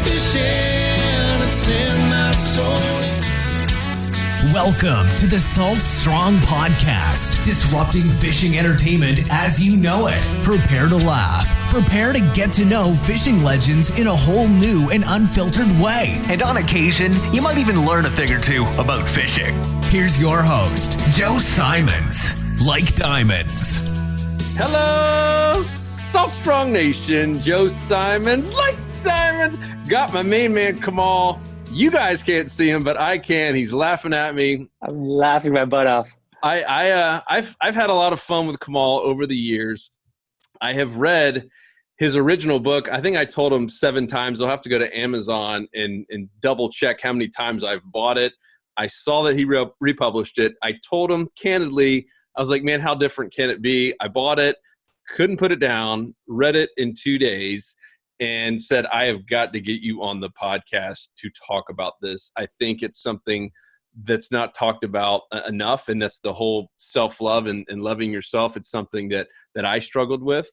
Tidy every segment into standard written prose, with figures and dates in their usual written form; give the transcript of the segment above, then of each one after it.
fishing, it's in my soul. Welcome to the Salt Strong Podcast, disrupting fishing entertainment as you know it. Prepare to laugh. Prepare to get to know fishing legends in a whole new and unfiltered way. And on occasion, you might even learn a thing or two about fishing. Here's your host, Joe Simons. Like diamonds. Hello, Salt Strong Nation. Joe Simons, like diamonds. Got my main man, Kamal. You guys can't see him, but I can. He's laughing at me. I'm laughing my butt off. I've had a lot of fun with Kamal over the years. I have read his original book. I think I told him 7 times. I'll have to go to Amazon and double check how many times I've bought it. I saw that he republished it. I told him candidly, I was like, man, how different can it be? I bought it, couldn't put it down, read it in 2 days, and said, I have got to get you on the podcast to talk about this. I think it's something that's not talked about enough, and that's the whole self-love and loving yourself. It's something that I struggled with.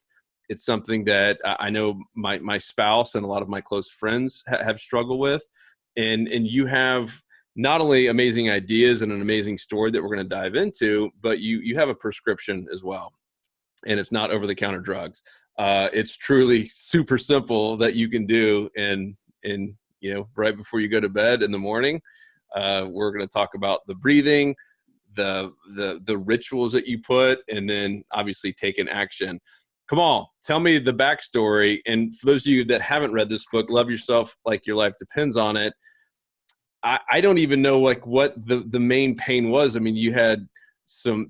It's something that I know my spouse and a lot of my close friends have struggled with. And you have not only amazing ideas and an amazing story that we're going to dive into, but you have a prescription as well. And it's not over-the-counter drugs. It's truly super simple that you can do in right before you go to bed in the morning. We're going to talk about the breathing, the rituals that you put, and then obviously taking action. Kamal, tell me the backstory. And for those of you that haven't read this book, Love Yourself Like Your Life Depends on It. I don't even know what the main pain was. I mean, you had some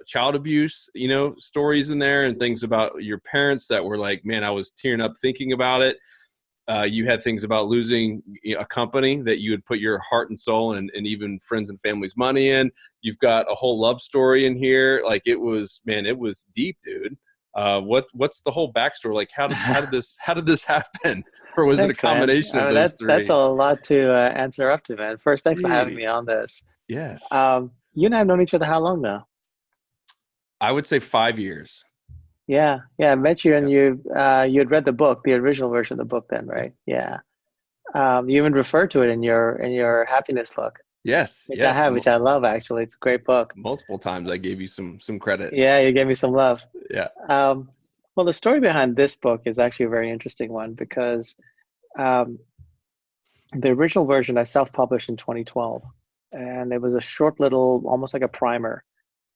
child abuse, stories in there and things about your parents that were like, man, I was tearing up thinking about it. You had things about losing a company that you had put your heart and soul and even friends and family's money in. You've got a whole love story in here. Like it was deep, dude. What's the whole backstory? Like how did this happen? Or was it a combination of those three? That's a lot to answer up to, man. First, thanks for having me on this. Yes. You and I have known each other how long now? I would say 5 years. Yeah. I met you and you had read the book, the original version of the book then, right? Yeah. You even referred to it in your happiness book. Yes. Which I have, which I love actually. It's a great book. Multiple times I gave you some credit. Yeah, you gave me some love. Yeah. Well, the story behind this book is actually a very interesting one because the original version I self-published in 2012. And it was a short little, almost like a primer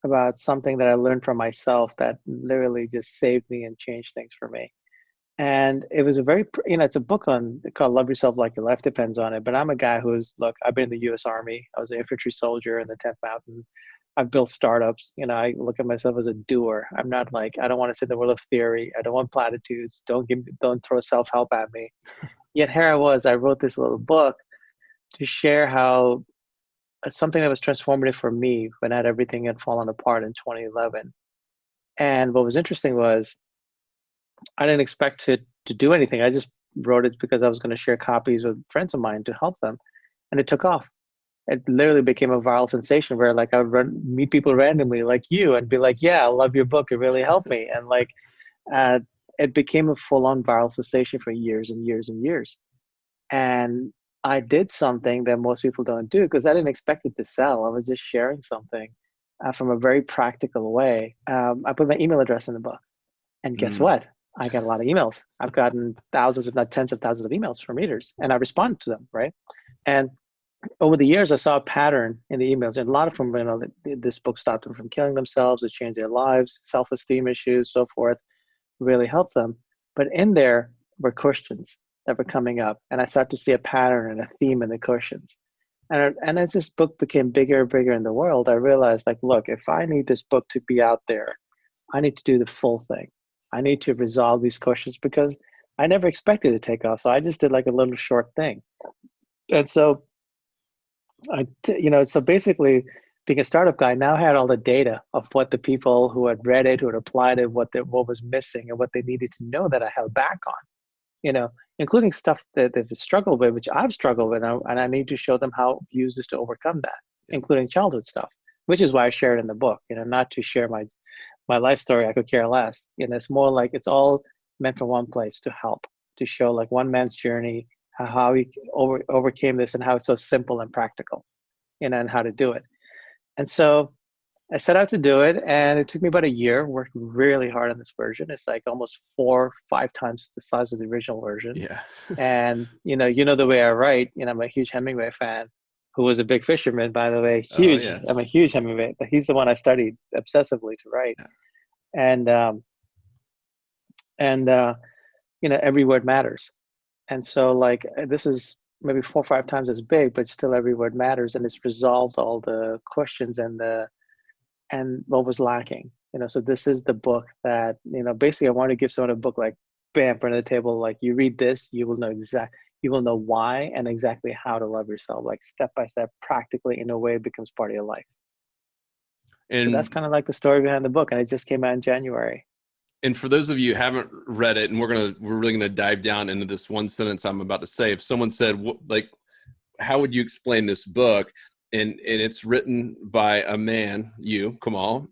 about something that I learned from myself that literally just saved me and changed things for me. And it was it's a book called Love Yourself Like Your Life Depends on It. But I'm a guy I've been in the U.S. Army. I was an infantry soldier in the 10th Mountain. I've built startups. I look at myself as a doer. I'm not I don't want to sit in the world of theory. I don't want platitudes. Don't throw self-help at me. Yet here I wrote this little book to share how something that was transformative for me when everything had fallen apart in 2011. And what was interesting was I didn't expect to do anything. I just wrote it because I was going to share copies with friends of mine to help them. And it took off. It literally became a viral sensation where I would meet people randomly like you and be like, yeah, I love your book. It really helped me. And it became a full-on viral sensation for years and years and years. And I did something that most people don't do because I didn't expect it to sell. I was just sharing something from a very practical way. I put my email address in the book. And guess what? I got a lot of emails. I've gotten thousands, if not tens of thousands of emails from readers, and I responded to them, right? And over the years, I saw a pattern in the emails, and a lot of them, this book stopped them from killing themselves, it changed their lives, self-esteem issues, so forth, really helped them. But in there were questions that were coming up, and I started to see a pattern and a theme in the questions. And as this book became bigger and bigger in the world, I realized, look, if I need this book to be out there, I need to do the full thing. I need to resolve these questions because I never expected it to take off. So I just did a little short thing. And so so basically being a startup guy, now had all the data of what the people who had read it, who had applied it, what was missing and what they needed to know that I held back on, including stuff that they've struggled with, which I've struggled with. And I need to show them how to use this to overcome that, including childhood stuff, which is why I share it in the book, not to share my life story. I could care less. It's more it's all meant for one place to help, to show one man's journey how he overcame this and how it's so simple and practical, and how to do it. And so I set out to do it, and it took me about a year. Worked really hard on this version. It's like almost 4 or 5 times the size of the original version. Yeah. And the way I write. I'm a huge Hemingway fan, who was a big fisherman, by the way. Oh, Huge. yes. I'm a huge Hemingway. But he's the one I studied obsessively to write. Yeah. And every word matters. And so like this is maybe 4 or 5 times as big, but still every word matters, and it's resolved all the questions and what was lacking. So this is the book that, basically I want to give someone a book like, bam, put on the table, like you read this, you will know why and exactly how to love yourself, like step by step, practically, in a way it becomes part of your life. And so that's kind of like the story behind the book, and it just came out in January. And for those of you who haven't read it, and we're really gonna dive down into this one sentence I'm about to say. If someone said, like, how would you explain this book? And it's written by a man, you, Kamal,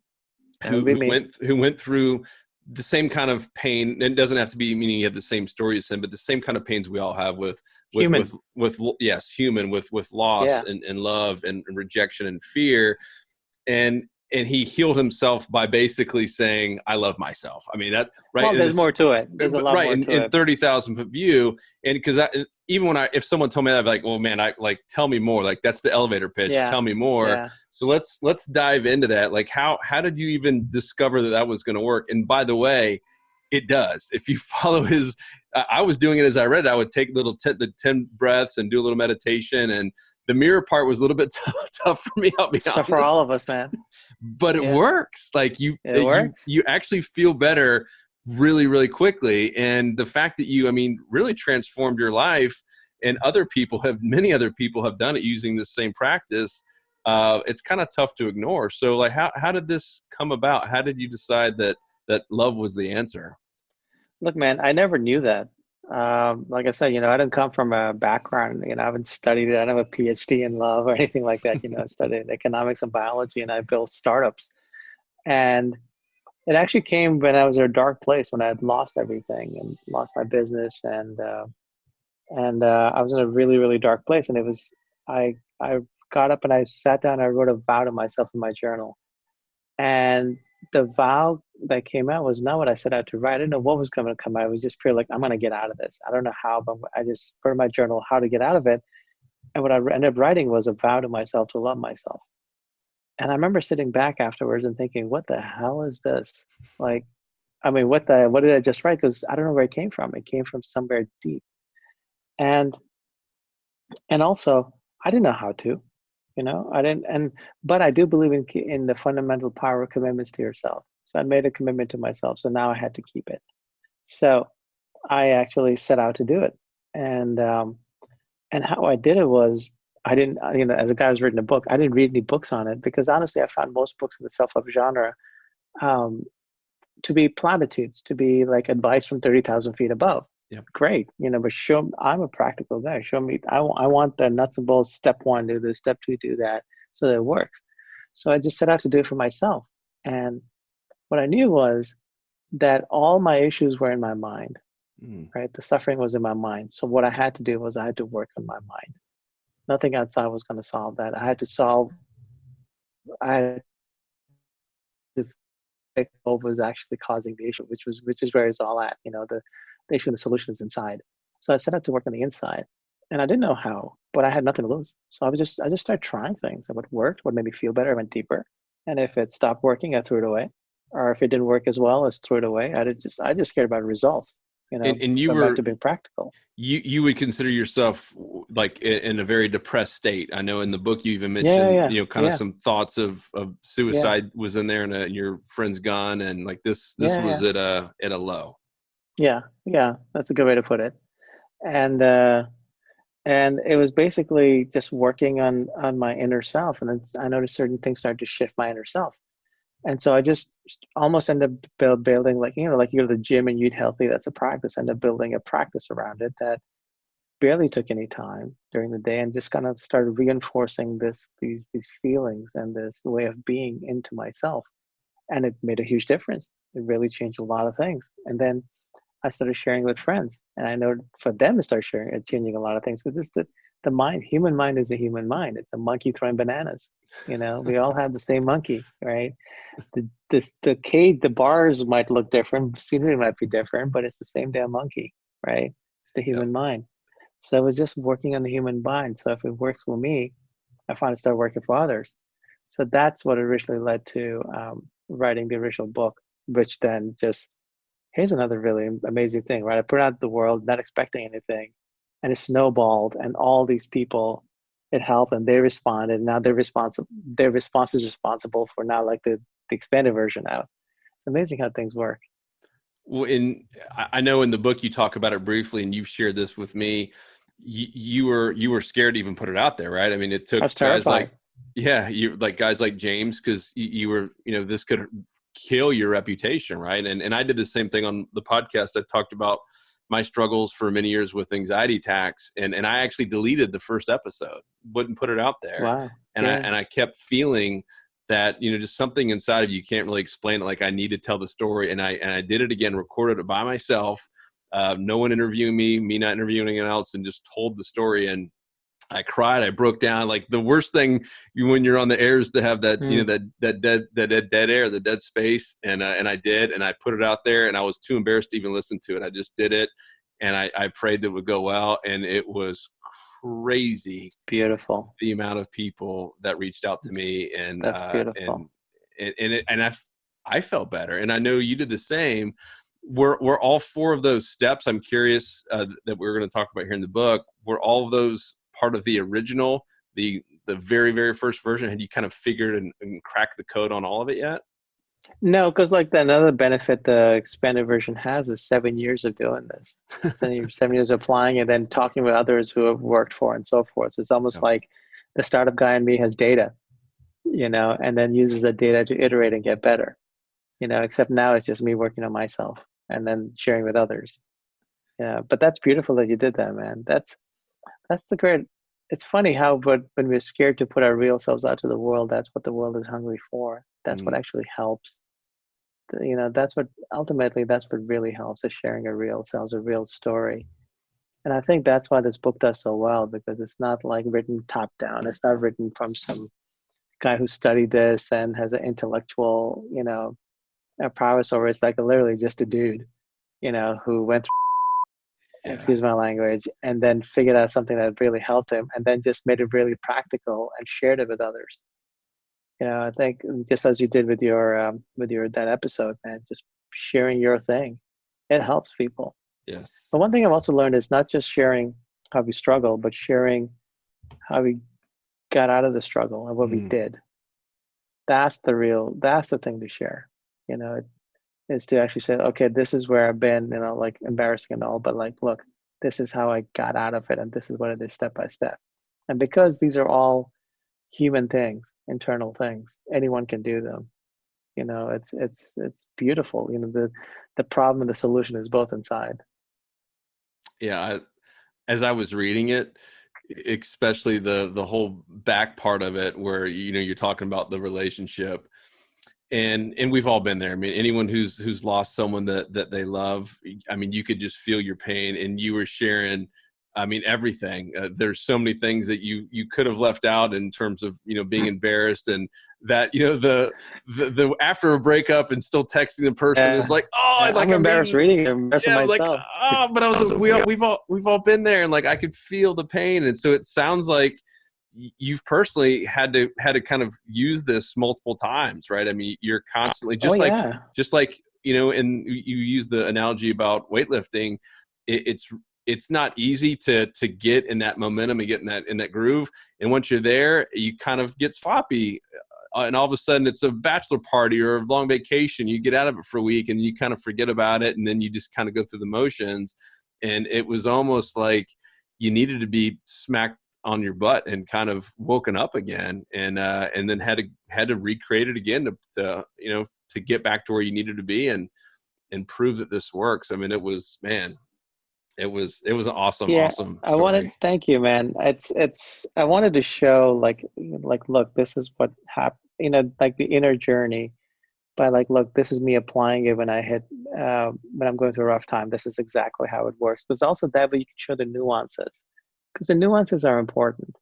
who went through the same kind of pain. It doesn't have to be meaning you have the same story as him, but the same kind of pains we all have with human, with loss, Yeah. and love and rejection and fear. And he healed himself by basically saying, I love myself. I mean, that, right. Well, there's more to it. There's a lot more to it. In 30,000 foot view. And because even if someone told me that, I'd be like, well, man, tell me more. Like, that's the elevator pitch. Yeah. Tell me more. Yeah. So let's dive into that. Like, how did you even discover that was going to work? And by the way, it does. If you follow his, I was doing it as I read it. I would take the 10 breaths and do a little meditation, and the mirror part was a little bit tough for me. I'll be honest. Tough for all of us, man. But it works. Like you actually feel better really, really quickly. And the fact that you, really transformed your life, and many other people have done it using this same practice. It's kind of tough to ignore. So like, how did this come about? How did you decide that love was the answer? Look, man, I never knew that. Like I said, I didn't come from a background, I haven't studied it. I don't have a PhD in love or anything like that. I studied economics and biology, and I built startups. And it actually came when I was in a dark place, when I had lost everything and lost my business. And I was in a really, really dark place. And I got up and I sat down and I wrote a vow to myself in my journal. And the vow that came out was not what I set out to write. I didn't know what was going to come out. It was just pure like, I'm going to get out of this. I don't know how, but I just put in my journal how to get out of it. And what I ended up writing was a vow to myself to love myself. And I remember sitting back afterwards and thinking, what the hell is this? Like, what did I just write? Because I don't know where it came from. It came from somewhere deep. And also, I didn't know how to. I didn't, but I do believe in the fundamental power of commitments to yourself. So I made a commitment to myself. So now I had to keep it. So I actually set out to do it. And how I did it was, I didn't, as a guy who's written a book, I didn't read any books on it, because honestly, I found most books in the self-help genre to be platitudes, to be like advice from 30,000 feet above. Yeah. Great, but I'm a practical guy. Show me, I want the nuts and bolts. Step 1, do this. Step 2, do that, so that it works. So I just set out to do it for myself. And what I knew was that all my issues were in my mind, right? The suffering was in my mind. So what I had to do was I had to work on my mind. Nothing outside was going to solve that. I had to what was actually causing the issue, which is where it's all at. The issue and the solution is inside. So I set out to work on the inside, and I didn't know how, but I had nothing to lose. So I just started trying things, and what worked, what made me feel better, I went deeper. And if it stopped working, I threw it away. Or if it didn't work as well, I threw it away. I just cared about results. And you were to be practical. You would consider yourself like in a very depressed state. I know in the book you even mentioned, some thoughts of suicide was in there, and your friend's gone, and like this was at a low. Yeah, that's a good way to put it. And it was basically just working on my inner self, and then I noticed certain things started to shift my inner self. And so I just almost ended up building, like you go to the gym and you eat healthy, that's a practice. I ended up building a practice around it that barely took any time during the day, and just kind of started reinforcing these feelings and this way of being into myself. And it made a huge difference. It really changed a lot of things. And then I started sharing with friends, and I know for them to start sharing and changing a lot of things, because it's the mind. Human mind is a human mind. It's a monkey throwing bananas. We all have the same monkey, right? The cage, the bars might look different, scenery might be different, but it's the same damn monkey, right? It's the Yep. human mind. So I was just working on the human mind. So if it works for me, I find it start working for others. So that's what originally led to writing the original book, which then just, here's another really amazing thing, right? I put it out to the world, not expecting anything, and it snowballed, and all these people, it helped, and they responded. Now their response is responsible for now, like the expanded version out. It's amazing how things work. Well, I know in the book you talk about it briefly, and you've shared this with me. You were scared to even put it out there, right? I mean, it took guys like, guys like James, because you were, this could kill your reputation, right? And I did the same thing on the podcast. I talked about my struggles for many years with anxiety attacks, and I actually deleted the first episode, wouldn't put it out there. Wow. And I kept feeling that, just something inside of you can't really explain it. Like, I need to tell the story. And I did it again, recorded it by myself. No one interviewing me not interviewing anyone else, and just told the story. And I cried. I broke down. Like, the worst thing when you're on the air is to have that, that dead air, the dead space. And I did, and I put it out there, and I was too embarrassed to even listen to it. I just did it. And I prayed that it would go well. And it was crazy. It's beautiful. The amount of people that reached out to me, and that's beautiful. And I felt better, and I know you did the same. Were all four of those steps, I'm curious, that we're going to talk about here in the book, were all of those part of the original, the very, very first version? Had you kind of figured and cracked the code on all of it yet? No, because another benefit the expanded version has is 7 years of doing this. 7 years of applying, and then talking with others who have worked for and so forth. So it's almost like the startup guy in me has data, and then uses that data to iterate and get better, except now it's just me working on myself and then sharing with others. Yeah, but that's beautiful that you did that, man. That's the great. It's funny how, but when we're scared to put our real selves out to the world, that's what the world is hungry for. That's what actually helps. That's what really helps, is sharing a real selves, a real story. And I think that's why this book does so well, because it's not like written top down. It's not written from some guy who studied this and has an intellectual, prowess, or it's like literally just a dude, who went through, excuse my language, and then figured out something that really helped him, and then just made it really practical and shared it with others. I think just as you did with your that episode, man, just sharing your thing, it helps people. Yes. But one thing I've also learned is not just sharing how we struggle, but sharing how we got out of the struggle and what we did. That's the thing to share. Is to actually say, okay, this is where I've been, like embarrassing and all, but like, look, this is how I got out of it, and this is what it is step by step. And because these are all human things, internal things, anyone can do them. It's beautiful. The problem and the solution is both inside. Yeah, as I was reading it, especially the whole back part of it, where you're talking about the relationship, and we've all been there. I mean, anyone who's lost someone that they love, I mean, you could just feel your pain, and you were sharing, I mean, everything. There's so many things that you could have left out in terms of, being embarrassed, and that, the after a breakup and still texting the person is like, I'm embarrassed reading it. I'm embarrassed myself. Like, but I was we've all been there, and like, I could feel the pain. And so it sounds like you've personally had to kind of use this multiple times, right? I mean, you're constantly just like, and you use the analogy about weightlifting. It's not easy to get in that momentum and get in that groove. And once you're there, you kind of get sloppy. And all of a sudden it's a bachelor party or a long vacation. You get out of it for a week and you kind of forget about it. And then you just kind of go through the motions. And it was almost like you needed to be smacked on your butt and kind of woken up again. And then had to recreate it again to get back to where you needed to be and prove that this works. I mean, it was an awesome story. Thank you, man. I wanted to show like, look, this is what happened, like the inner journey by like, look, this is me applying it when when I'm going through a rough time. This is exactly how it works. But it's also that way you can show the nuances, because the nuances are important.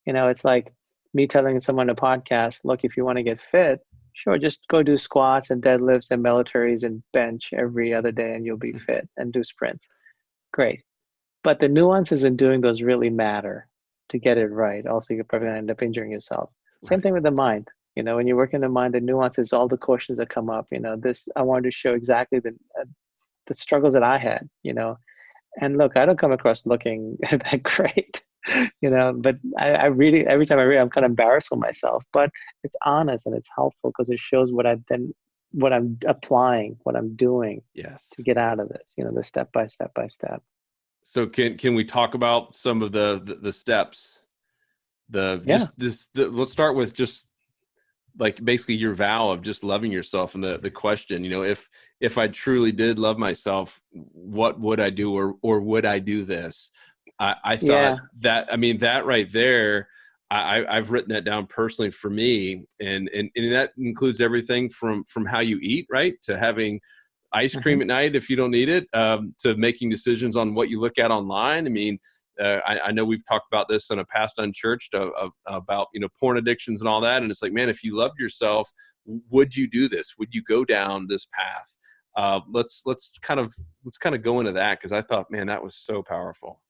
It's like me telling someone a podcast, look, if you want to get fit, sure, just go do squats and deadlifts and militaries and bench every other day and you'll be fit, and do sprints. Great. But the nuances in doing those really matter to get it right. Also, you're probably going to end up injuring yourself. Same thing with the mind. When you're working the mind, the nuances, all the questions that come up, this, I wanted to show exactly the struggles that I had, and look, I don't come across looking that great, but I really, every time I read, I'm kind of embarrassed with myself, but it's honest and it's helpful because it shows what I'm applying, what I'm doing to get out of this, the step by step by step. So can we talk about some of the steps? Let's start with just like basically your vow of just loving yourself, and the question, if I truly did love myself, what would I do, or would I do this? I thought that, that right there, I've written that down personally for me, and that includes everything from how you eat, right, to having ice cream at night if you don't need it, to making decisions on what you look at online. I know we've talked about this in a past Unchurched about, porn addictions and all that. And it's like, man, if you loved yourself, would you do this? Would you go down this path? Let's kind of go into that, because I thought, man, that was so powerful.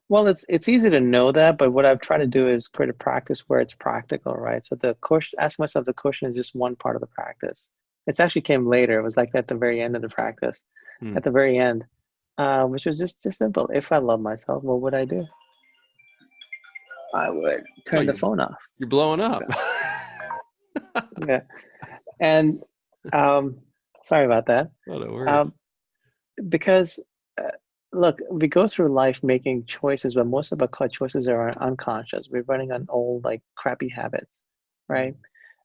Well, it's easy to know that, but what I've tried to do is create a practice where it's practical, right? So ask myself the question is just one part of the practice. It actually came later. It was like at the very end of the practice, at the very end. Which was just simple. If I love myself, what would I do? I would turn the phone off. You're blowing up. Yeah. And sorry about that. Oh, no worries. Because look, we go through life making choices, but most of our choices are unconscious. We're running on old, like, crappy habits, right?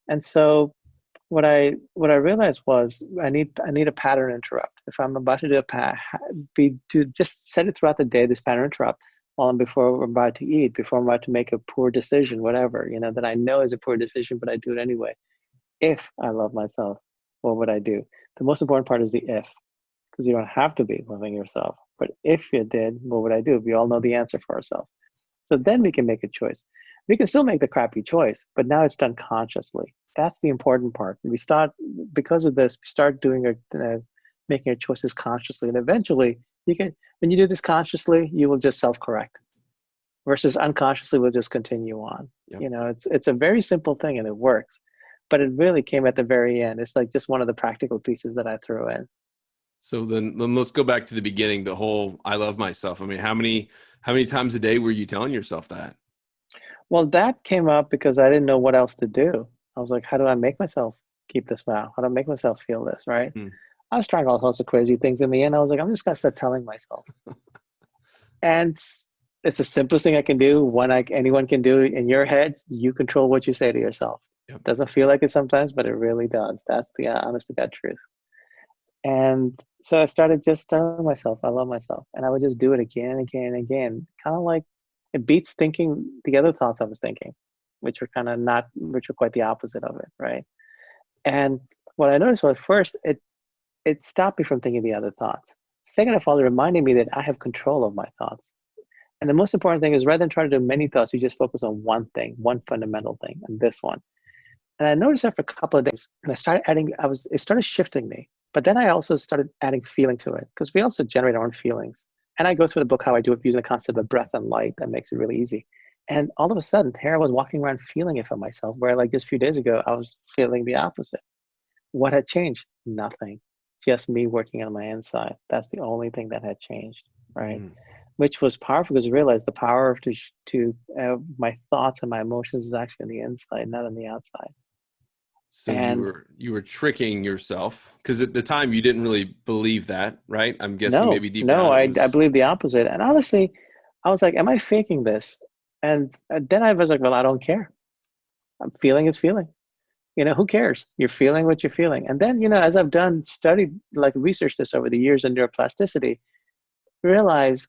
And so what I realized was I need a pattern interrupt. If I'm about to do just set it throughout the day, this pattern interrupt before I'm about to eat, before I'm about to make a poor decision, whatever, that I know is a poor decision, but I do it anyway. If I love myself, what would I do? The most important part is the if, because you don't have to be loving yourself. But if you did, what would I do? We all know the answer for ourselves. So then we can make a choice. We can still make the crappy choice, but now it's done consciously. That's the important part. Because of this, we start making our choices consciously. And eventually, when you do this consciously, you will just self-correct. Versus unconsciously, we'll just continue on. Yep. It's a very simple thing and it works. But it really came at the very end. It's like just one of the practical pieces that I threw in. So then let's go back to the beginning, the whole I love myself. How many times a day were you telling yourself that? Well, that came up because I didn't know what else to do. I was like, how do I make myself keep this vow? How do I make myself feel this, right? I was trying all sorts of crazy things. In the end, I was like, I'm just going to start telling myself. And it's the simplest thing I can do. Anyone can do in your head. You control what you say to yourself. Yep. It doesn't feel like it sometimes, but it really does. That's the honest to God truth. And so I started just telling myself, I love myself. And I would just do it again and again and again. Kind of like it beats thinking the other thoughts I was thinking, which were quite the opposite of it, right? And what I noticed was, first, it stopped me from thinking the other thoughts. Second of all, it reminded me that I have control of my thoughts. And the most important thing is, rather than trying to do many thoughts, you just focus on one thing, one fundamental thing, and this one. And I noticed that for a couple of days, and I started it started shifting me. But then I also started adding feeling to it, because we also generate our own feelings. And I go through the book how I do it using the concept of breath and light. That makes it really easy. And all of a sudden, here I was walking around feeling it for myself, where like just a few days ago, I was feeling the opposite. What had changed? Nothing. Just me working on my inside. That's the only thing that had changed, right? Which was powerful, because I realized the power of my thoughts and my emotions is actually on the inside, not on the outside. So you were tricking yourself, because at the time you didn't really believe that, right? I'm guessing maybe deep down. I believe the opposite. And honestly, I was like, am I faking this? And then I was like, well, I don't care. Feeling is feeling. Who cares? You're feeling what you're feeling. And then, as I've studied, like researched this over the years in neuroplasticity, realize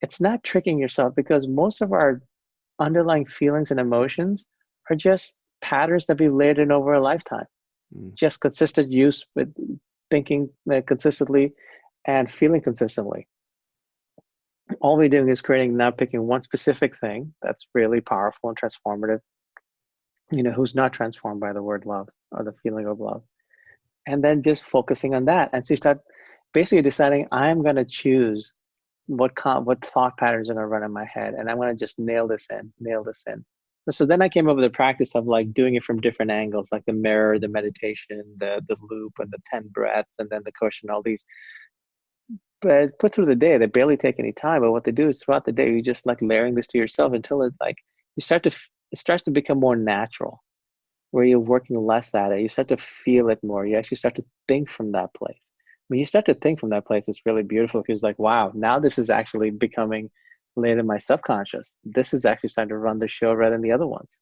it's not tricking yourself, because most of our underlying feelings and emotions are just patterns that we've layered in over a lifetime. Mm. Just consistent use with thinking consistently and feeling consistently. All we're doing is creating, not picking one specific thing that's really powerful and transformative, who's not transformed by the word love or the feeling of love. And then just focusing on that. And so you start basically deciding, I'm going to choose what thought patterns are going to run in my head. And I'm going to just nail this in. So then I came up with a practice of like doing it from different angles, like the mirror, the meditation, the loop, and the 10 breaths, and then the cushion, all these. But put through the day, they barely take any time. But what they do is throughout the day, you just like layering this to yourself until it like it starts to become more natural, where you're working less at it. You start to feel it more. You actually start to think from that place. When you start to think from that place, it's really beautiful because like, wow, now this is actually becoming laid in my subconscious. This is actually starting to run the show rather than the other ones.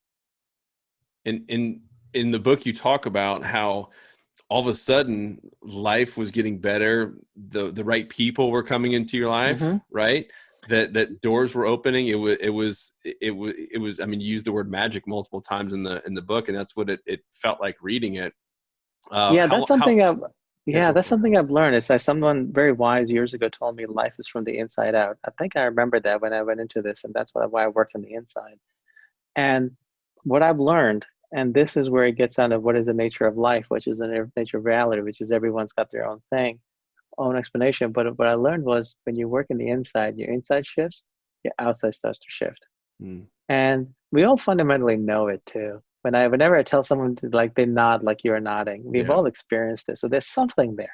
In the book, you talk about how all of a sudden life was getting better. The right people were coming into your life, Mm-hmm. right? That doors were opening. It was, I mean, you used the word magic multiple times in the book, and that's what it felt like reading it. That's something I've learned. Is that someone very wise years ago told me life is from the inside out. I think I remember that when I went into this, and that's why I work on the inside. And what I've learned, and this is where it gets down to what is the nature of life, which is the nature of reality, which is everyone's got their own thing, own explanation. But what I learned was when you work in the inside, your inside shifts, your outside starts to shift. Mm. And we all fundamentally know it too. Whenever I tell someone to, like, they nod like you're nodding, we've all experienced it. So there's something there.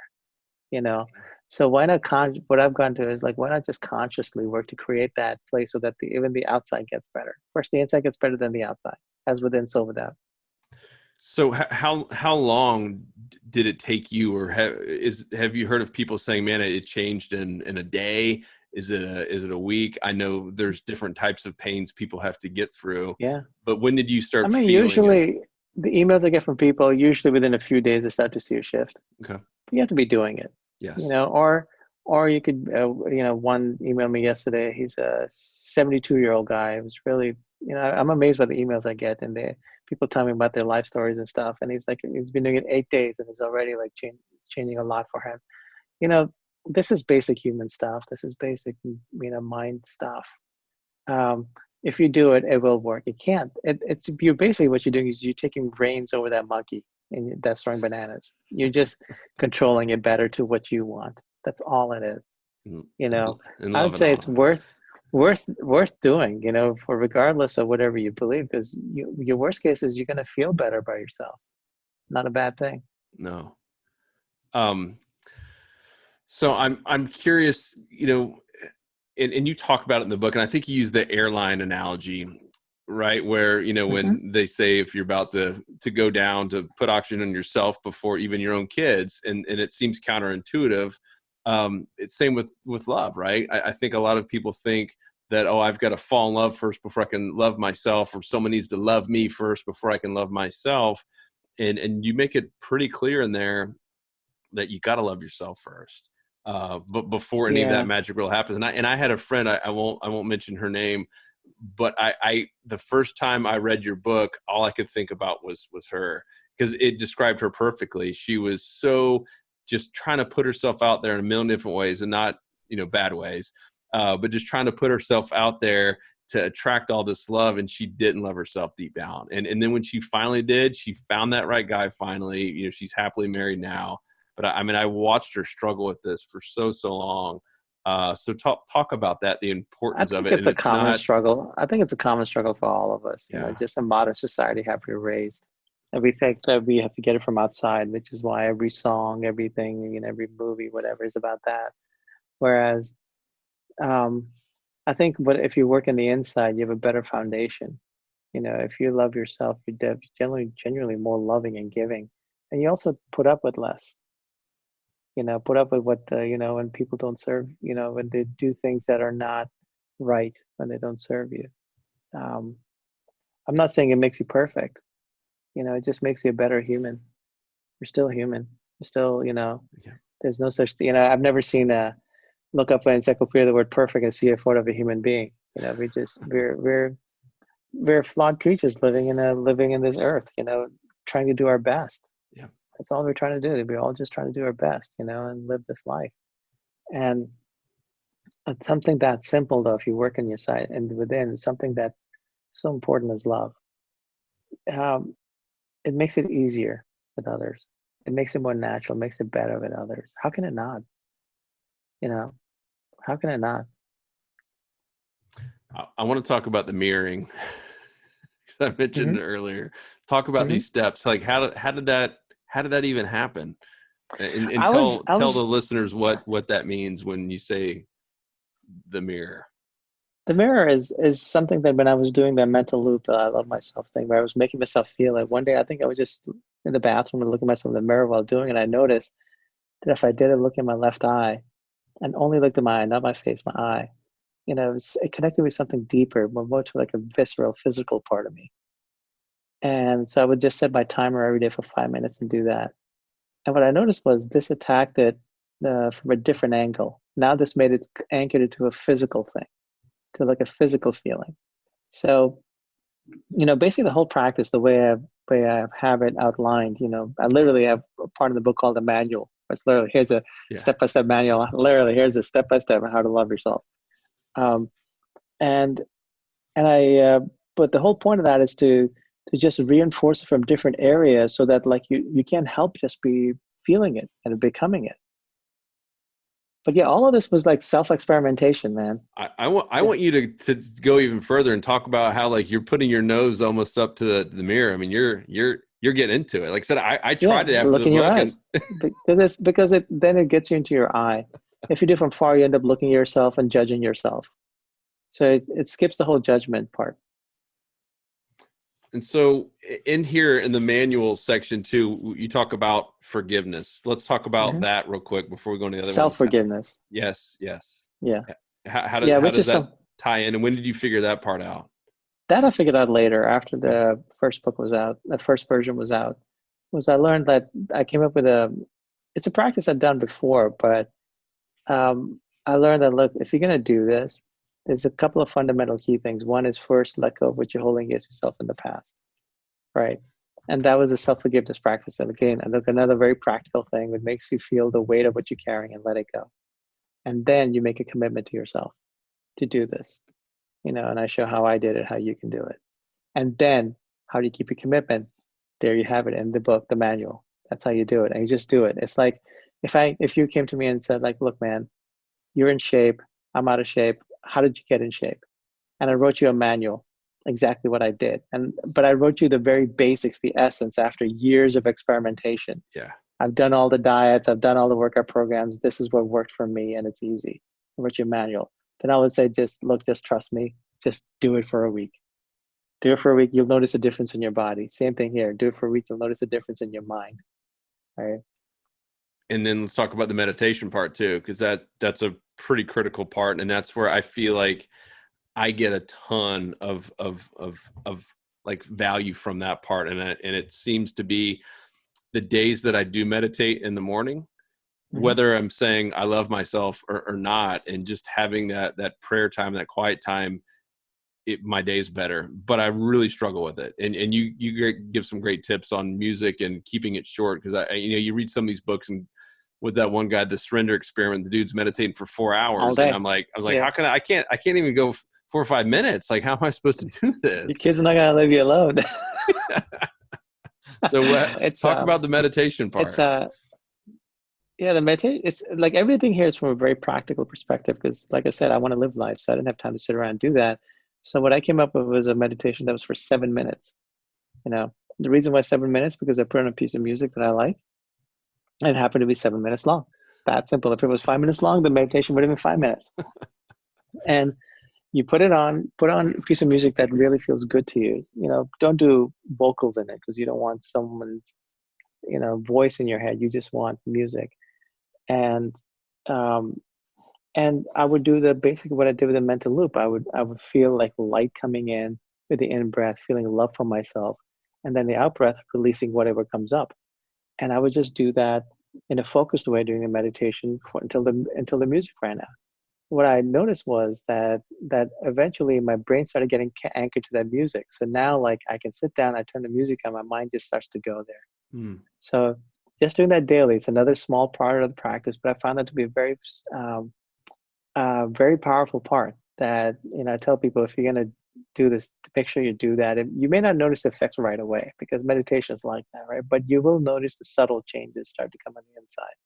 So why not what I've gone to is like, why not just consciously work to create that place so that even the outside gets better. First, the inside gets better than the outside, as within, so without. So how long did it take you, or have you heard of people saying, man, it changed in a day? Is it a week? I know there's different types of pains people have to get through. Yeah. But when did you start feeling usually the emails I get from people, usually within a few days, they start to see a shift. Okay. You have to be doing it. Yes. Or you could, one emailed me yesterday. He's a 72-year-old guy. It was really, I'm amazed by the emails I get, and people tell me about their life stories and stuff. And he's like, he's been doing it 8 days, and it's already like changing a lot for him. This is basic human stuff. This is basic, mind stuff. If you do it, it will work. It can't. You're basically, what you're doing is you're taking reins over that monkey and that's throwing bananas. You're just controlling it better to what you want. That's all it is. I would say it's worth doing, for regardless of whatever you believe, because your worst case is you're going to feel better by yourself. Not a bad thing. No. So I'm curious, and you talk about it in the book, and I think you use the airline analogy, right? Where, when they say if you're about to go down, to put oxygen on yourself before even your own kids, and it seems counterintuitive. It's same with love, right? I think a lot of people think that, I've got to fall in love first before I can love myself, or someone needs to love me first before I can love myself. And you make it pretty clear in there that you got to love yourself first, but before any of that magic really happens. And I had a friend, I won't mention her name, but I the first time I read your book, all I could think about was her, because it described her perfectly. She was so just trying to put herself out there in a million different ways, and not, bad ways, but just trying to put herself out there to attract all this love. And she didn't love herself deep down. And then when she finally did, she found that right guy finally. She's happily married now. But I watched her struggle with this for so long. So talk about that, the importance of it. It's a common struggle. I think it's a common struggle for all of us. Just in modern society, how we're raised. And we think that we have to get it from outside, which is why every song, everything, every movie, whatever, is about that. Whereas, I think, if you work in the inside, you have a better foundation. If you love yourself, you're genuinely more loving and giving, and you also put up with less. Put up with what, when people don't serve, when they do things that are not right, when they don't serve you. I'm not saying it makes you perfect. It just makes you a better human. You're still human. You're still, there's no such thing. I've never seen look up an encyclopedia the word perfect and see a photo of a human being. We're flawed creatures living in this earth, trying to do our best. Yeah. That's all we're trying to do. We're all just trying to do our best, and live this life. And it's something that simple, though, if you work on your side and within, something that's so important as love. Um, it makes it easier with others. It makes it more natural, makes it better with others. How can it not? You know, how can it not? I want to talk about the mirroring because I mentioned Hmm. it earlier. Talk about Hmm. these steps. Like how did that even happen? And I was, I tell the was, listeners what that means when you say the mirror. the mirror is something that when I was doing that mental loop, that I love myself thing, where I was making myself feel it. One day, I think I was just in the bathroom and looking at myself in the mirror while doing it. I noticed that if I did it, look in my left eye and only looked at my eye, not my face, my eye, it connected with something deeper, more to like a visceral, physical part of me. And so I would just set my timer every day for 5 minutes and do that. And what I noticed was this attacked it from a different angle. Now this made it anchored it to a physical thing, to like a physical feeling. So, basically the whole practice, the way I have it outlined, I literally have a part of the book called the manual. It's literally, here's a Yeah. step-by-step manual. Literally, here's a step-by-step on how to love yourself. Um, and and but the whole point of that is to just reinforce it from different areas so that like you can't help just be feeling it and becoming it. But yeah, all of this was like self-experimentation, man. I Yeah. want you to go even further and talk about how like you're putting your nose almost up to the mirror. I mean, you're getting into it. Like I said, I Yeah, tried it after look the in your book, and eyes. Because it then it gets you into your eye. If you do from far, you end up looking at yourself and judging yourself. So it skips the whole judgment part. so in here in the manual section too, you talk about forgiveness. Let's talk about Hmm. that real quick before we go into the other ones. Self-forgiveness. Yes, yes. Yeah. How Yeah, which does is that some tie in, and when did you figure that part out? that I figured out later after Okay. the first book was out, the first version was out, was I learned that I came up with it's a practice I'd done before, but I learned that, look, if you're going to do this, there's a couple of fundamental key things. One is first let go of what you're holding against yourself in the past, right? And that was a self-forgiveness practice. And again, another very practical thing that makes you feel the weight of what you're carrying and let it go. And then you make a commitment to yourself to do this, and I show how I did it, how you can do it. And then how do you keep your commitment? There you have it in the book, the manual. That's how you do it. And you just do it. It's like if you came to me and said, like, look, man, you're in shape, I'm out of shape. How did you get in shape? And I wrote you a manual, exactly what I did. But I wrote you the very basics, the essence after years of experimentation. Yeah. I've done all the diets, I've done all the workout programs. This is what worked for me and it's easy. I wrote you a manual. Then I would say, just trust me. Just do it for a week. Do it for a week, you'll notice a difference in your body. Same thing here. Do it for a week, you'll notice a difference in your mind. All right. And then let's talk about the meditation part too, because that's a pretty critical part, and that's where I feel like I get a ton of like value from that part, and it seems to be the days that I do meditate in the morning, Mm-hmm. whether I'm saying I love myself or not, and just having that prayer time, that quiet time, my day's better. But I really struggle with it, and you give some great tips on music and keeping it short, because you read some of these books, and with that one guy, the surrender experiment, the dude's meditating for 4 All hours, and day. I was like, Yeah. how can I can't even go 4 or 5 minutes. Like, how am I supposed to do Your this? kids are not gonna leave you alone. So it's talk about the meditation it's part. yeah, the meditation, it's like everything here is from a very practical perspective because like I said, I want to live life, so I didn't have time to sit around and do that. So what I came up with was a meditation that was for 7 minutes. The reason why 7 minutes, because I put on a piece of music that I like, and it happened to be 7 minutes long. That simple. If it was 5 minutes long, the meditation would have been 5 minutes. And you put on a piece of music that really feels good to you. Don't do vocals in it because you don't want someone's, voice in your head. You just want music. And um, and I would do basically what I did with the mental loop. I would feel like light coming in with the in breath, feeling love for myself, and then the out breath, releasing whatever comes up. And I would just do that in a focused way during the meditation until the music ran out. What I noticed was that eventually my brain started getting anchored to that music. So now, like, I can sit down, I turn the music on, my mind just starts to go there. Hmm. So just doing that daily. It's another small part of the practice, but I found that to be a very powerful part that, I tell people, if you're going to do this, to make sure you do that. And you may not notice the effects right away because meditation is like that, right? But you will notice the subtle changes start to come on the inside,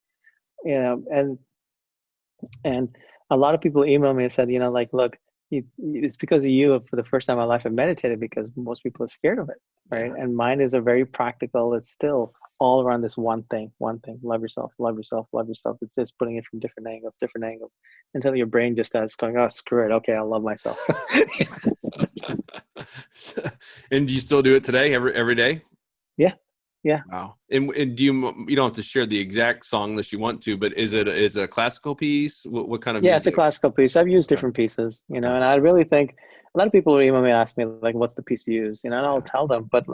and a lot of people email me and said, like, look, it's because of you. For the first time in my life, I meditated because most people are scared of it, right? Yeah. And mine is a very practical. It's still all around this one thing. Love yourself, love yourself, love yourself. It's just putting it from different angles, until your brain just starts going, oh, screw it. Okay, I'll love myself. And do you still do it today, every day? Yeah. Wow. And do you don't have to share the exact song unless you want to, but is it a classical piece? What kind of Yeah, music? it's a classical piece. I've used different pieces, and I really think a lot of people will email me and ask me, like, what's the piece you use? And I'll tell them, but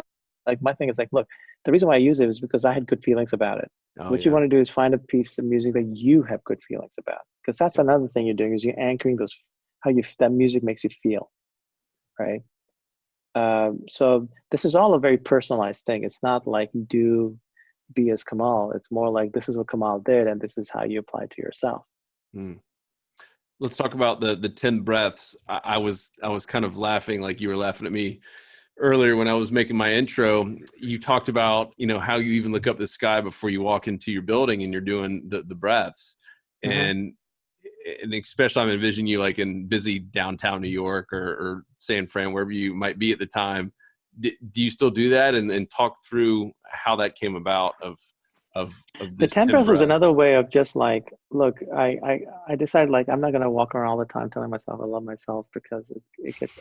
like my thing is like, look, the reason why I use it is because I had good feelings about it. What you want to do is find a piece of music that you have good feelings about, because that's another thing you're doing is you're anchoring that music makes you feel, right? So this is all a very personalized thing. It's not like be as Kamal. It's more like this is what Kamal did, and this is how you apply it to yourself. Let's talk about the 10 breaths. I was kind of laughing like you were laughing at me earlier when I was making my intro. You talked about, how you even look up the sky before you walk into your building and you're doing the breaths. And especially I'm envisioning you like in busy downtown New York or San Fran, wherever you might be at the time. Do you still do that and talk through how that came about of the 10 breath was another way of just like, look, I decided like I'm not going to walk around all the time telling myself I love myself, because it gets,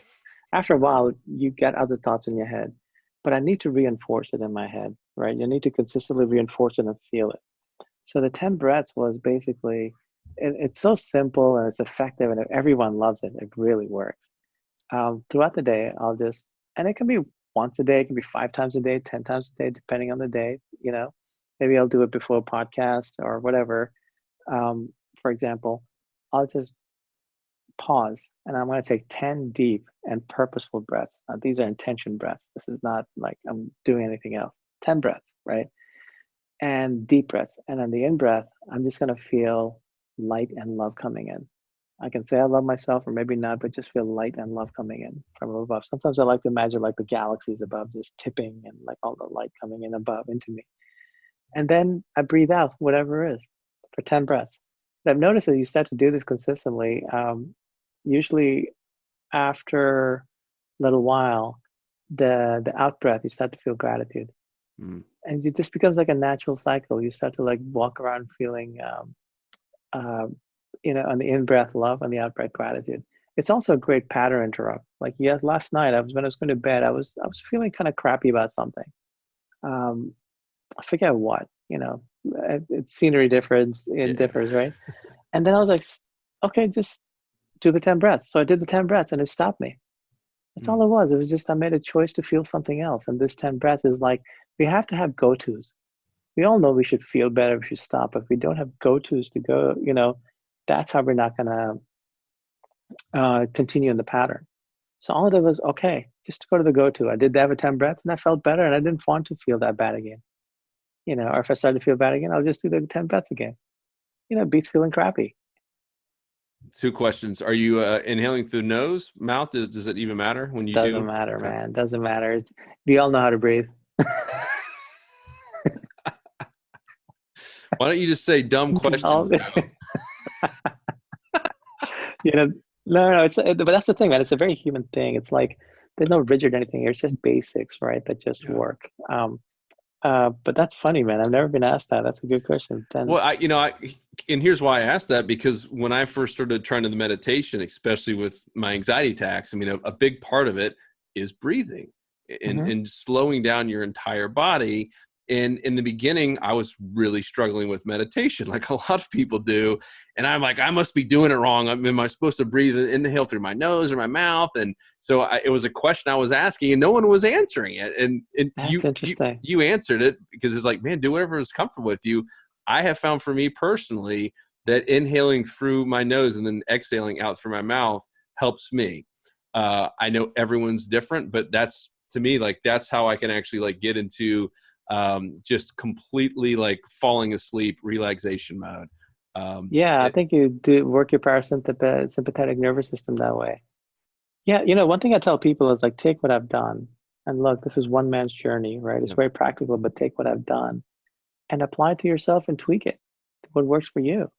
after a while you get other thoughts in your head, but I need to reinforce it in my head, right? You need to consistently reinforce it and feel it. So the 10 breaths was basically, it's so simple and it's effective and everyone loves it. It really works. Throughout the day, and it can be once a day, it can be 5 times a day, 10 times a day, depending on the day, maybe I'll do it before a podcast or whatever. For example, I'll just pause and I'm going to take 10 deep and purposeful breaths. Now, these are intention breaths. This is not like I'm doing anything else. 10 breaths, right? And deep breaths. And on the in breath, I'm just going to feel light and love coming in. I can say I love myself, or maybe not, but just feel light and love coming in from above. Sometimes I like to imagine like the galaxies above just tipping and like all the light coming in above into me. And then I breathe out whatever it is for 10 breaths. And I've noticed that you start to do this consistently. Usually after a little while, the out breath, you start to feel gratitude. And it just becomes like a natural cycle. You start to like walk around feeling, on the in breath love, on the out breath gratitude. It's also a great pattern interrupt. Like last night, when I was going to bed, I was feeling kind of crappy about something. I forget what, it's scenery differs, right? And then I was like, okay, just do the 10 breaths. So I did the 10 breaths and it stopped me. That's all it was. It was just, I made a choice to feel something else. And this 10 breaths is like, we have to have go-tos. We all know we should feel better if we stop. But if we don't have go-tos to go, that's how we're not going to continue in the pattern. So all I did was, okay, just to go to the go-to. I did that for 10 breaths and I felt better and I didn't want to feel that bad again. Or if I started to feel bad again, I'll just do the 10 breaths again. Beats feeling crappy. 2 questions. Are you inhaling through nose, mouth? Does it even matter when you do? Doesn't matter, man. Doesn't matter. We all know how to breathe. Why don't you just say dumb questions? No. But that's the thing, man. It's a very human thing. It's like there's no rigid anything here. It's just basics, right? That just work. But that's funny, man. I've never been asked that. That's a good question. Well, and here's why I asked that, because when I first started trying to the meditation, especially with my anxiety attacks, a big part of it is breathing and slowing down your entire body. And in the beginning, I was really struggling with meditation, like a lot of people do. And I'm like, I must be doing it wrong. Am I supposed to breathe, inhale through my nose or my mouth? And so it was a question I was asking and no one was answering it. And that's interesting. You answered it, because it's like, man, do whatever is comfortable with you. I have found for me personally that inhaling through my nose and then exhaling out through my mouth helps me. I know everyone's different, but that's, to me, like, that's how I can actually like get into just completely like falling asleep, relaxation mode. I think you do work your parasympathetic nervous system that way. Yeah, one thing I tell people is like, take what I've done, and look, this is one man's journey, right? It's very practical, but take what I've done and apply it to yourself and tweak it to what works for you.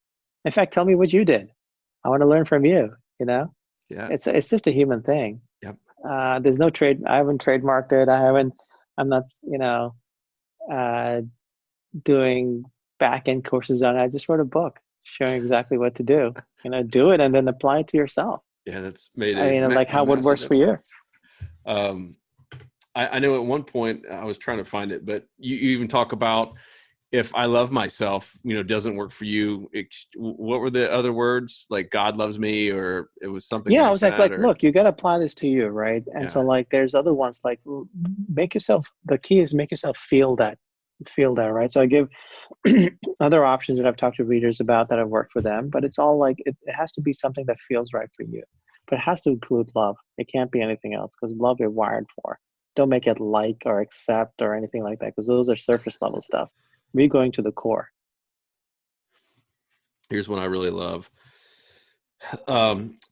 In fact, tell me what you did. I want to learn from you. Yeah. It's just a human thing. Yep. There's no trade. I haven't trademarked it. I'm not, doing back end courses on it. I just wrote a book showing exactly what to do. Do it and then apply it to yourself. Yeah, that's made like how what works for you. I know at one point I was trying to find it, but you even talk about if I love myself, doesn't work for you. What were the other words? Like God loves me, or it was something. Yeah, I was like, look, you got to apply this to you, right? And so like, there's other ones like the key is make yourself feel that, right? So I give other options that I've talked to readers about that have worked for them, but it's all like, it has to be something that feels right for you, but it has to include love. It can't be anything else, because love you're wired for. Don't make it like or accept or anything like that, because those are surface level stuff. We're going to the core. Here's one I really love.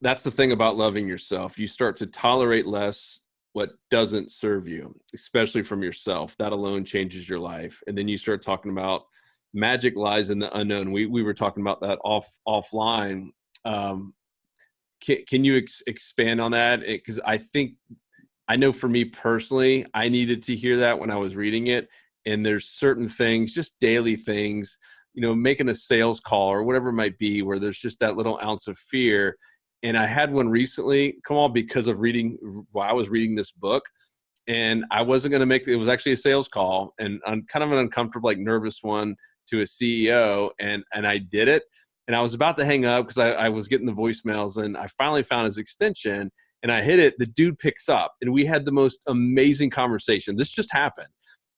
That's the thing about loving yourself. You start to tolerate less what doesn't serve you, especially from yourself. That alone changes your life. And then you start talking about magic lies in the unknown. We were talking about that offline. Can you expand on that? Because I know for me personally, I needed to hear that when I was reading it. And there's certain things, just daily things, making a sales call or whatever it might be, where there's just that little ounce of fear. And I had one recently, Kamal, because of while I was reading this book, and I wasn't going to it was actually a sales call, and kind of an uncomfortable, like nervous one to a CEO. And I did it, and I was about to hang up because I was getting the voicemails, and I finally found his extension and I hit it. The dude picks up, and we had the most amazing conversation. This just happened.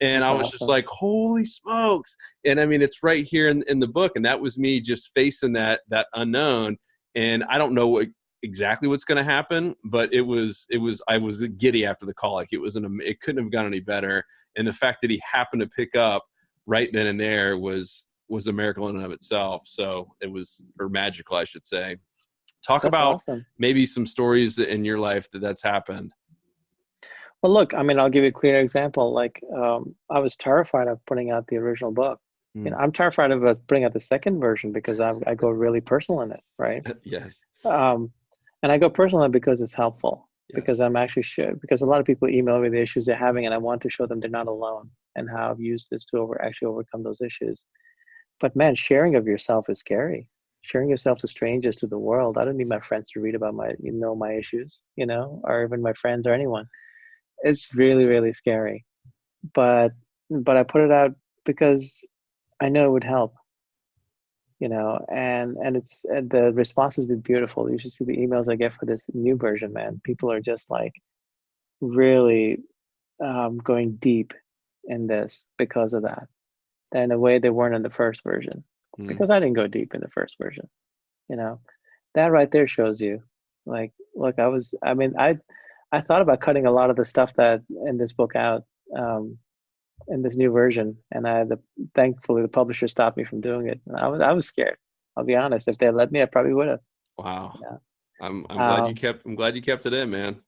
And That's I was awesome. just like, holy smokes. And I mean, it's right here in the book. And that was me just facing that unknown. And I don't know exactly what's going to happen, but I was giddy after the call. Like it couldn't have gone any better. And the fact that he happened to pick up right then and there was a miracle in and of itself. So it was, or magical, I should say. Talk That's about awesome. Maybe some stories in your life that's happened. Well, look, I mean, I'll give you a clear example. Like, I was terrified of putting out the original book. I'm terrified of putting out the second version because I go really personal in it, right? Yes. And I go personal in it because it's helpful. Yes. Because I'm actually because a lot of people email me the issues they're having, and I want to show them they're not alone and how I've used this to actually overcome those issues. But man, sharing of yourself is scary. Sharing yourself to strangers, to the world. I don't need my friends to read about my issues, or even my friends or anyone. It's really, really scary, but I put it out because I know it would help, and the response has been beautiful. You should see the emails I get for this new version, man. People are just like really going deep in this because of that, in a way they weren't in the first version, because I didn't go deep in the first version. That right there shows you, like, look, I thought about cutting a lot of the stuff that in this book out in this new version, and thankfully the publisher stopped me from doing it. And I was scared. I'll be honest. If they let me, I probably would have. Wow. Yeah. I'm glad you kept. I'm glad you kept it in, man.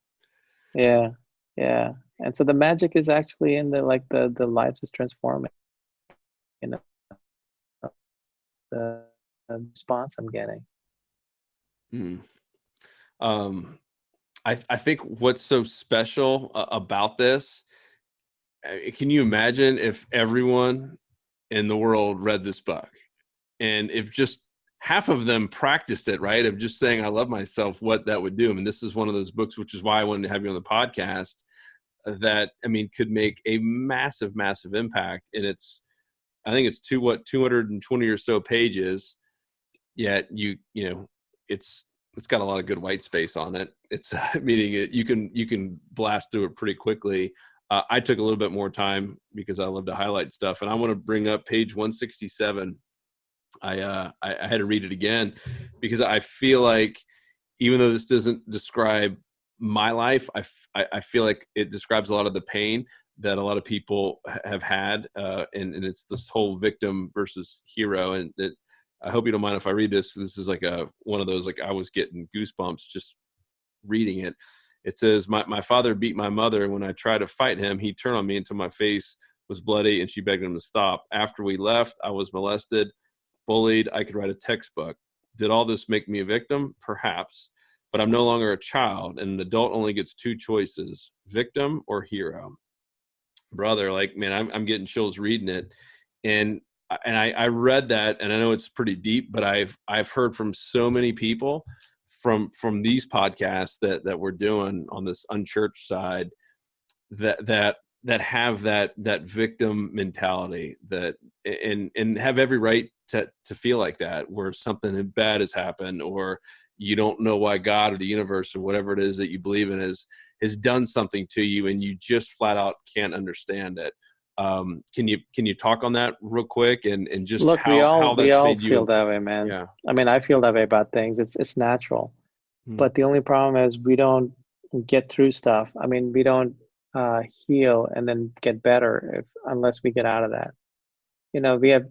Yeah, yeah. And so the magic is actually in the lives is transforming. The response I'm getting. I think what's so special about this, can you imagine if everyone in the world read this book, and if just half of them practiced it, right? Of just saying, I love myself, what that would do. I mean, this is one of those books, which is why I wanted to have you on the podcast, that, could make a massive, massive impact. And I think it's 220 or so pages, yet it's got a lot of good white space on it. It's meaning you can blast through it pretty quickly. I took a little bit more time because I love to highlight stuff, and I want to bring up page 167. I had to read it again because I feel like, even though this doesn't describe my life, I feel like it describes a lot of the pain, that a lot of people have had, and it's this whole victim versus hero. And that, I hope you don't mind if I read this. This is like one of those, like, I was getting goosebumps just reading it. It says, my father beat my mother, and when I tried to fight him, he turned on me until my face was bloody, and she begged him to stop. After we left, I was molested, bullied. I could write a textbook. Did all this make me a victim? Perhaps. But I'm no longer a child, and an adult only gets two choices: victim or hero. Brother, like, man, I'm getting chills reading it. And I read that, and I know it's pretty deep, but I've heard from so many people from these podcasts that we're doing on this unchurched side that have that victim mentality, that and have every right to feel like that, where something bad has happened, or you don't know why God or the universe or whatever it is that you believe in has done something to you, and you just flat out can't understand it. Can you talk on that real quick, and just Look, how we that's all made feel you? that way, man. Yeah. I mean, I feel that way about things. It's natural. But the only problem is we don't get through stuff. I mean, we don't heal and then get better unless we get out of that. You know, we have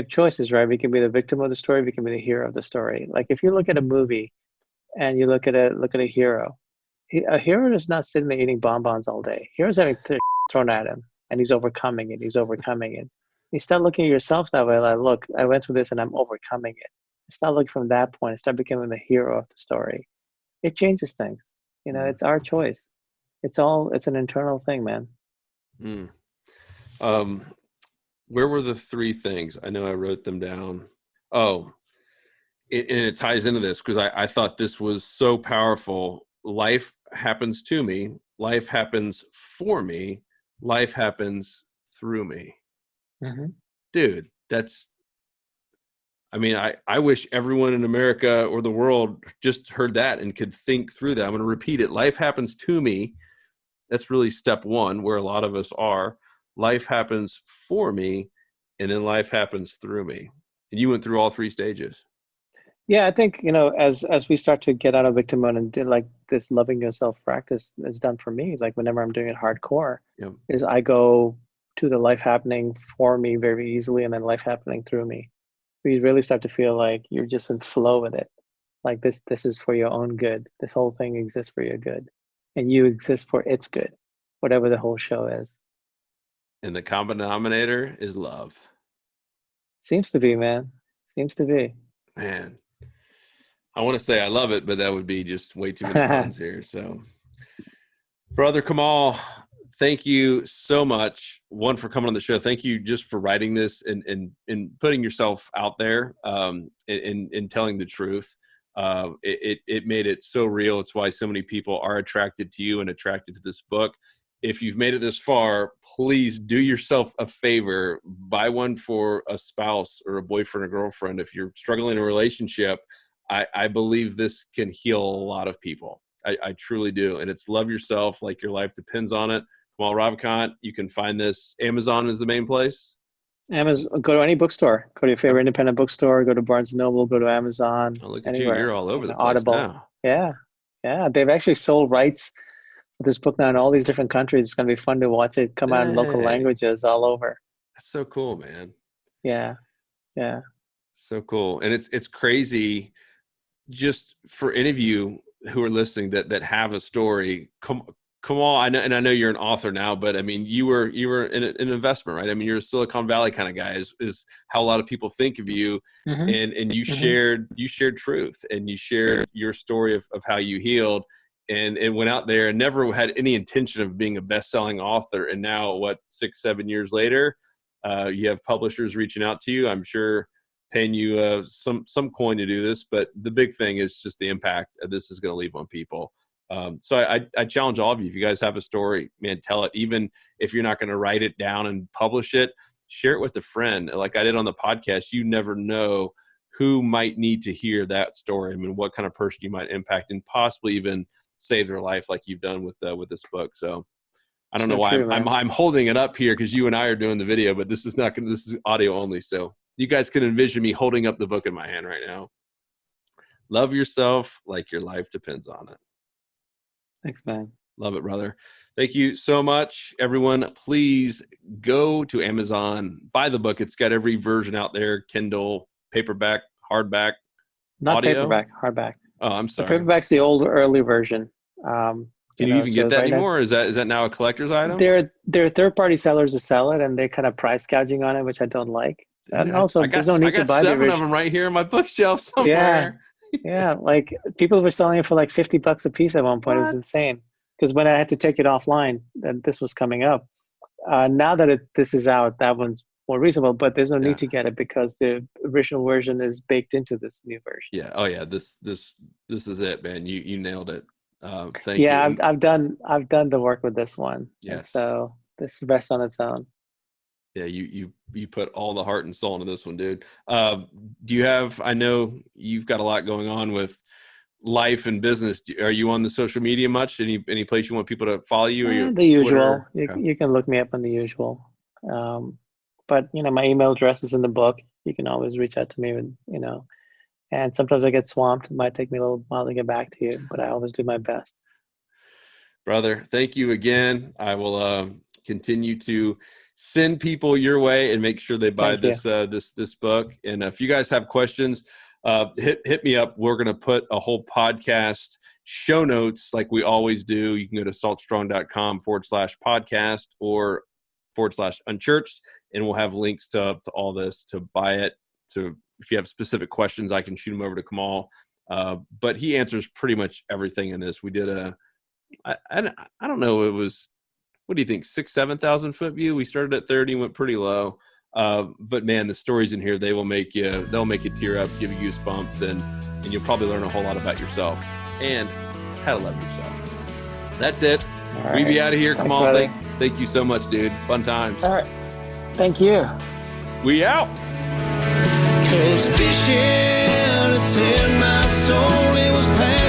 choices, right? We can be the victim of the story. We can be the hero of the story. Like, if you look at a movie and you look at a hero, a hero is not sitting there eating bonbons all day. Hero's having thrown at him, and he's overcoming it. He's overcoming it. You start looking at yourself that way. Like, look, I went through this and I'm overcoming it. Start looking from that point. Start becoming the hero of the story. It changes things. You know, it's our choice. It's an internal thing, man. Where were the three things? I know I wrote them down. Oh, and it ties into this because I thought this was so powerful. Life happens to me. Life happens for me. Life happens through me. Mm-hmm. Dude, I mean, I wish everyone in America or the world just heard that and could think through that. I'm going to repeat it. Life happens to me. That's really step one, where a lot of us are. Life happens for me, and then life happens through me. And you went through all three stages. Yeah, I think, you know, as we start to get out of victim mode and do like this loving yourself practice is done for me. Like, whenever I'm doing it hardcore, Yep. is I go to the life happening for me very easily, and then life happening through me. You really start to feel like you're just in flow with it. Like, this is for your own good. This whole thing exists for your good, and you exist for its good, whatever the whole show is. And the common denominator is love. Seems to be, man. Seems to be. Man, I want to say I love it, but that would be just way too many puns here. So, Brother Kamal, thank you so much. One, for coming on the show. Thank you just for writing this and putting yourself out there, and telling the truth. It made it so real. It's why so many people are attracted to you and attracted to this book. If you've made it this far, please do yourself a favor. Buy one for a spouse or a boyfriend or girlfriend. If you're struggling in a relationship, I believe this can heal a lot of people. I truly do. And it's love yourself like your life depends on it. Kamal Ravikant, you can find this. Amazon is the main place. Amazon. Go to any bookstore. Go to your favorite independent bookstore. Go to Barnes & Noble. Go to Amazon. Oh, look at anywhere. you. You're all over the place Audible. now. Yeah. They've actually sold rights for this book now in all these different countries. It's going to be fun to watch it come out in local languages all over. That's so cool, man. Yeah. So cool. And it's crazy just for any of you who are listening that have a story. Kamal, I know you're an author now, but I mean, you were in an investment, right? I mean, you're a Silicon Valley kind of guy is how a lot of people think of you. Mm-hmm. And you shared truth, and you shared your story of how you healed, and went out there and never had any intention of being a best-selling author. And now 6-7 years later, you have publishers reaching out to you. I'm sure paying you some coin to do this, but the big thing is just the impact this is going to leave on people. So I challenge all of you, if you guys have a story, man, tell it. Even if you're not going to write it down and publish it, share it with a friend. Like I did on the podcast. You never know who might need to hear that story. I mean, what kind of person you might impact and possibly even save their life, like you've done with this book. So I don't know why I'm holding it up here, because you and I are doing the video, but this is audio only. So you guys can envision me holding up the book in my hand right now. Love yourself like your life depends on it. Thanks, man. Love it, brother. Thank you so much. Everyone, please go to Amazon, buy the book. It's got every version out there, Kindle, paperback, hardback, Not audio. paperback, hardback. Oh, I'm The sorry. paperback's the old early version. Can you even get that anymore? Is that now a collector's item? There are third-party sellers who sell it, and they're kind of price gouging on it, which I don't like. And also, there's no need to buy the original. I got 7 of them right here in my bookshelf somewhere. Yeah. Like people were selling it for like $50 a piece at one point. It was insane. Because when I had to take it offline, and this was coming up. Now that this is out, that one's more reasonable. But there's no need to get it because the original version is baked into this new version. Yeah. Oh yeah. This is it, man. You nailed it. Thank you. Yeah, I've done the work with this one. Yes. So this rests on its own. Yeah, you put all the heart and soul into this one, dude. Do you have? I know you've got a lot going on with life and business. Are you on the social media much? Any place you want people to follow you? Or the usual. Okay. You can look me up on the usual. But my email address is in the book. You can always reach out to me, and sometimes I get swamped. It might take me a little while to get back to you, but I always do my best. Brother, thank you again. I will continue to send people your way and make sure they buy this book. And if you guys have questions, hit me up. We're going to put a whole podcast show notes like we always do. You can go to saltstrong.com/podcast or /unchurched, and we'll have links to all this to buy it. If you have specific questions, I can shoot them over to Kamal. But he answers pretty much everything in this. We did I don't know, it was, what do you think, 6,000-7,000 foot view? We started at 30, went pretty low. But man, the stories in here, they'll make you tear up, give you goosebumps, and you'll probably learn a whole lot about yourself and how to love yourself. That's it. Right. We be out of here. Thanks, Kamal, brother. thank you so much, dude. Fun times. All right. Thank you. We out. 'Cause fishing, it's in my soul, it was pain.